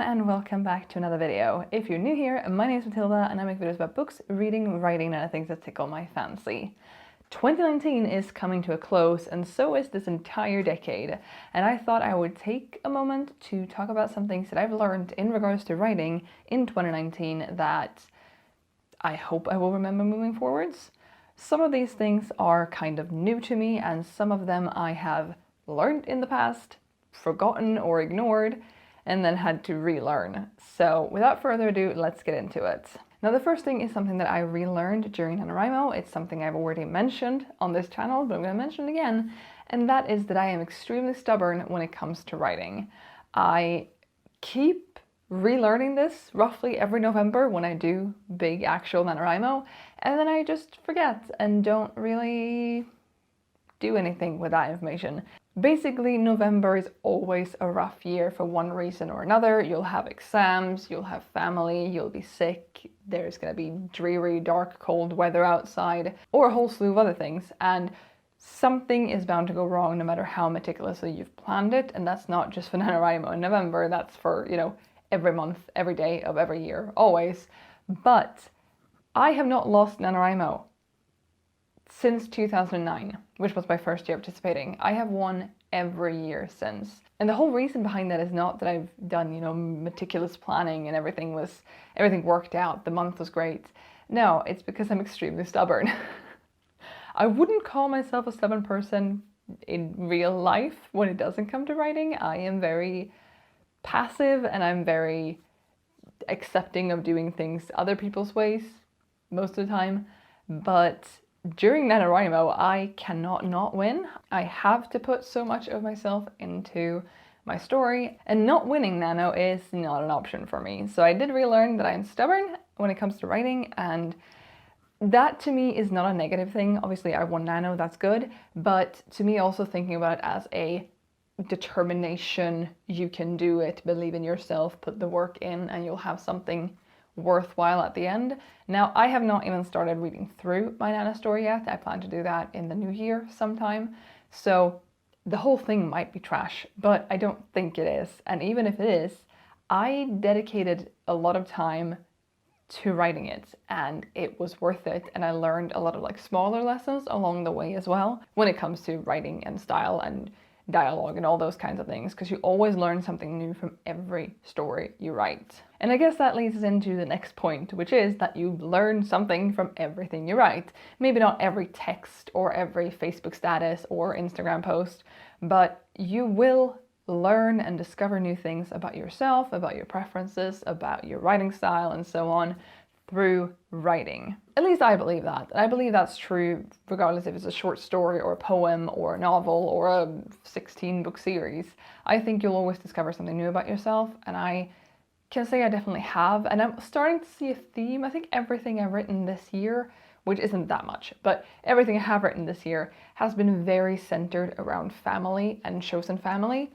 and welcome back to another video. If you're new here, my name is Matilda and I make videos about books, reading, writing, and things that tickle my fancy. 2019 is coming to a close and so is this entire decade, and I thought I would take a moment to talk about some things that I've learned in regards to writing in 2019 that I hope I will remember moving forwards. Some of these things are kind of new to me and some of them I have learned in the past, forgotten or ignored, and then had to relearn. So without further ado, let's get into it. Now the first thing is something that I relearned during NaNoWriMo. It's something I've already mentioned on this channel, but I'm going to mention it again, and that is that I am extremely stubborn when it comes to writing. I keep relearning this roughly every November when I do big actual NaNoWriMo, and then I just forget and don't really do anything with that information. Basically, November is always a rough year for one reason or another. You'll have exams, you'll have family, you'll be sick, there's gonna be dreary, dark, cold weather outside, or a whole slew of other things, and something is bound to go wrong no matter how meticulously you've planned it, and that's not just for NaNoWriMo in November, that's for, every month, every day of every year, always. But I have not lost NaNoWriMo since 2009, which was my first year participating. I have won every year since. And the whole reason behind that is not that I've done, meticulous planning and everything worked out, the month was great. No, it's because I'm extremely stubborn. I wouldn't call myself a stubborn person in real life when it doesn't come to writing. I am very passive and I'm very accepting of doing things other people's ways most of the time, but during NaNoWriMo, I cannot not win. I have to put so much of myself into my story, and not winning Nano is not an option for me. So I did relearn that I'm stubborn when it comes to writing, and that to me is not a negative thing. Obviously I won Nano, that's good, but to me also thinking about it as a determination, you can do it, believe in yourself, put the work in, and you'll have something worthwhile at the end. Now, I have not even started reading through my Nana story yet. I plan to do that in the new year sometime. So the whole thing might be trash, but I don't think it is. And even if it is, I dedicated a lot of time to writing it and it was worth it. And I learned a lot of smaller lessons along the way as well when it comes to writing and style and dialogue and all those kinds of things, because you always learn something new from every story you write. And I guess that leads us into the next point, which is that you learn something from everything you write. Maybe not every text or every Facebook status or Instagram post, but you will learn and discover new things about yourself, about your preferences, about your writing style, and so on through writing. At least I believe that. And I believe that's true regardless if it's a short story or a poem or a novel or a 16-book series. I think you'll always discover something new about yourself, and I can say I definitely have. And I'm starting to see a theme. I think everything I've written this year, which isn't that much, but everything I have written this year has been very centered around family and chosen family.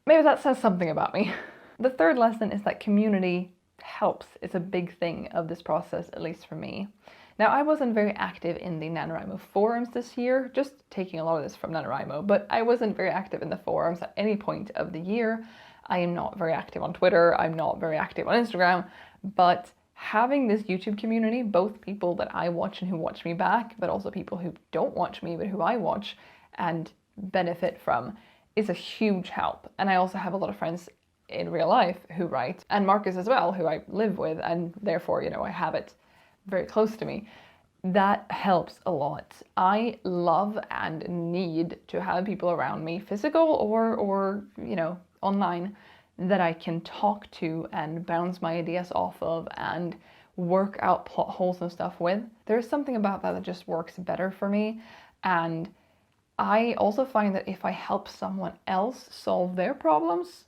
Maybe that says something about me. The third lesson is that community helps. It's a big thing of this process, at least for me. Now, I wasn't very active in the NaNoWriMo forums this year, just taking a lot of this from NaNoWriMo, but I wasn't very active in the forums at any point of the year. I am not very active on Twitter, I'm not very active on Instagram, but having this YouTube community, both people that I watch and who watch me back, but also people who don't watch me, but who I watch and benefit from, is a huge help. And I also have a lot of friends in real life who write, and Marcus as well, who I live with, and therefore, I have it very close to me. That helps a lot. I love and need to have people around me, physical or online, that I can talk to and bounce my ideas off of and work out plot holes and stuff with. There's something about that just works better for me. And I also find that if I help someone else solve their problems,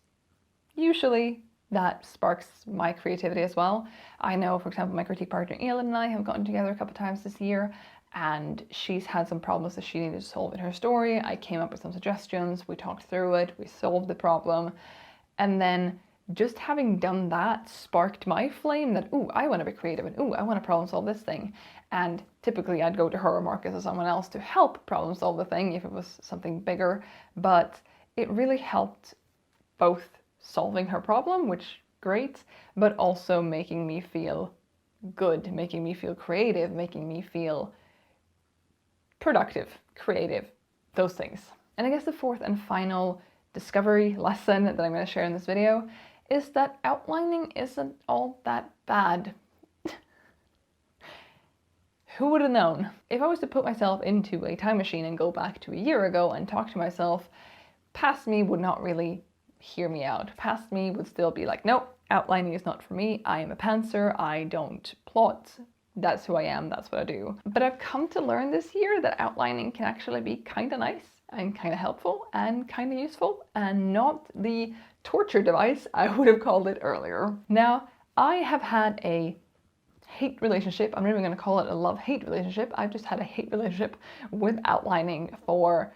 usually that sparks my creativity as well. I know, for example, my critique partner Elin and I have gotten together a couple of times this year, and she's had some problems that she needed to solve in her story. I came up with some suggestions, we talked through it, we solved the problem, and then just having done that sparked my flame that, ooh, I want to be creative, and ooh, I want to problem solve this thing. And typically I'd go to her or Marcus or someone else to help problem solve the thing if it was something bigger, but it really helped both solving her problem, which great, but also making me feel good, making me feel creative, making me feel productive, creative, those things. And I guess the fourth and final discovery lesson that I'm going to share in this video is that outlining isn't all that bad. Who would have known? If I was to put myself into a time machine and go back to a year ago and talk to myself, past me would not really hear me out. Past me would still be like, nope, outlining is not for me. I am a pantser. I don't plot. That's who I am. That's what I do. But I've come to learn this year that outlining can actually be kind of nice and kind of helpful and kind of useful and not the torture device I would have called it earlier. Now, I have had a hate relationship. I'm not even going to call it a love-hate relationship. I've just had a hate relationship with outlining for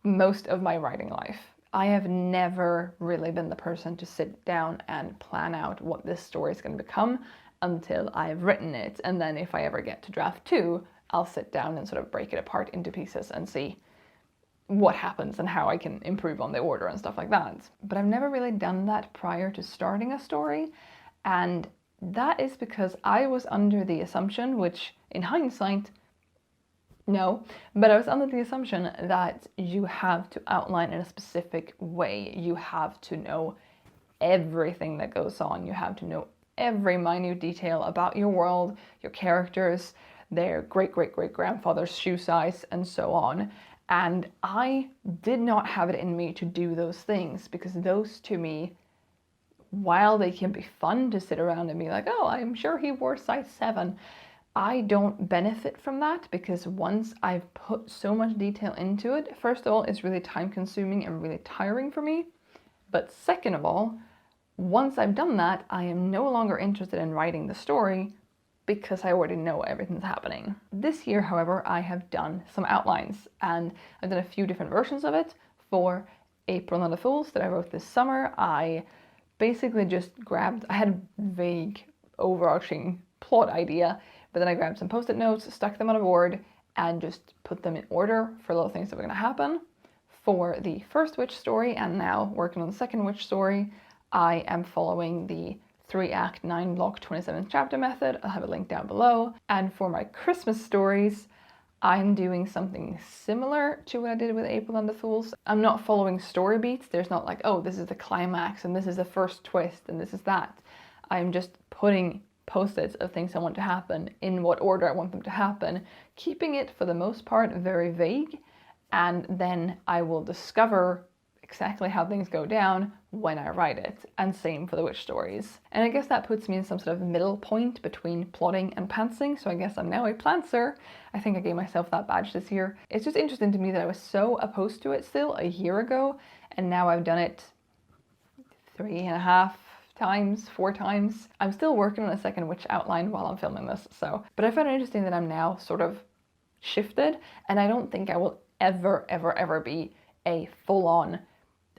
most of my writing life. I have never really been the person to sit down and plan out what this story is going to become until I've written it. And then if I ever get to draft 2, I'll sit down and sort of break it apart into pieces and see what happens and how I can improve on the order and stuff like that. But I've never really done that prior to starting a story. And that is because I was under the assumption, which in hindsight, no, but I was under the assumption that you have to outline in a specific way. You have to know everything that goes on. You have to know every minute detail about your world, your characters, their great-great-great-grandfather's shoe size, and so on. And I did not have it in me to do those things because those to me, while they can be fun to sit around and be like, oh, I'm sure he wore size 7, I don't benefit from that because once I've put so much detail into it, first of all, it's really time consuming and really tiring for me. But second of all, once I've done that, I am no longer interested in writing the story because I already know everything's happening. This year, however, I have done some outlines and I've done a few different versions of it. For April and the Fools that I wrote this summer, I basically just I had a vague overarching plot idea, but then I grabbed some post-it notes, stuck them on a board, and just put them in order for little things that were going to happen. For the first witch story, and now working on the second witch story, I am following the 3-act 9-block 27th chapter method. I'll have a link down below. And for my Christmas stories, I'm doing something similar to what I did with April and the Fools. I'm not following story beats. There's not like, oh, this is the climax and this is the first twist and this is that. I'm just putting post-its of things I want to happen in what order I want them to happen, keeping it for the most part very vague, and then I will discover exactly how things go down when I write it, and same for the witch stories. And I guess that puts me in some sort of middle point between plotting and pantsing, so I guess I'm now a plantser. I think I gave myself that badge this year. It's just interesting to me that I was so opposed to it still a year ago, and now I've done it 3.5 times, 4 times. I'm still working on a second witch outline while I'm filming this, but I found it interesting that I'm now sort of shifted, and I don't think I will ever be a full-on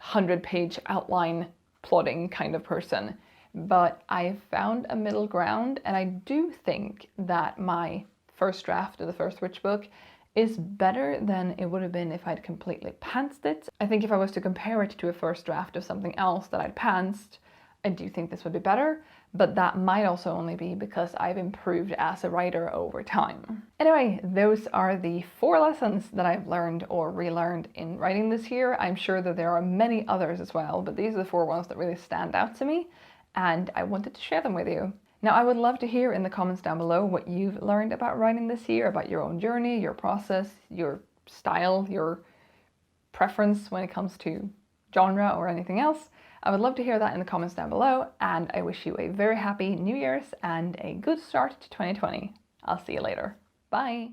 100-page outline plotting kind of person, but I found a middle ground, and I do think that my first draft of the first witch book is better than it would have been if I'd completely pantsed it. I think if I was to compare it to a first draft of something else that I'd pantsed, I do think this would be better, but that might also only be because I've improved as a writer over time. Anyway, those are the 4 lessons that I've learned or relearned in writing this year. I'm sure that there are many others as well, but these are the 4 ones that really stand out to me, and I wanted to share them with you. Now, I would love to hear in the comments down below what you've learned about writing this year, about your own journey, your process, your style, your preference when it comes to genre or anything else. I would love to hear that in the comments down below, and I wish you a very happy New Year's and a good start to 2020. I'll see you later. Bye!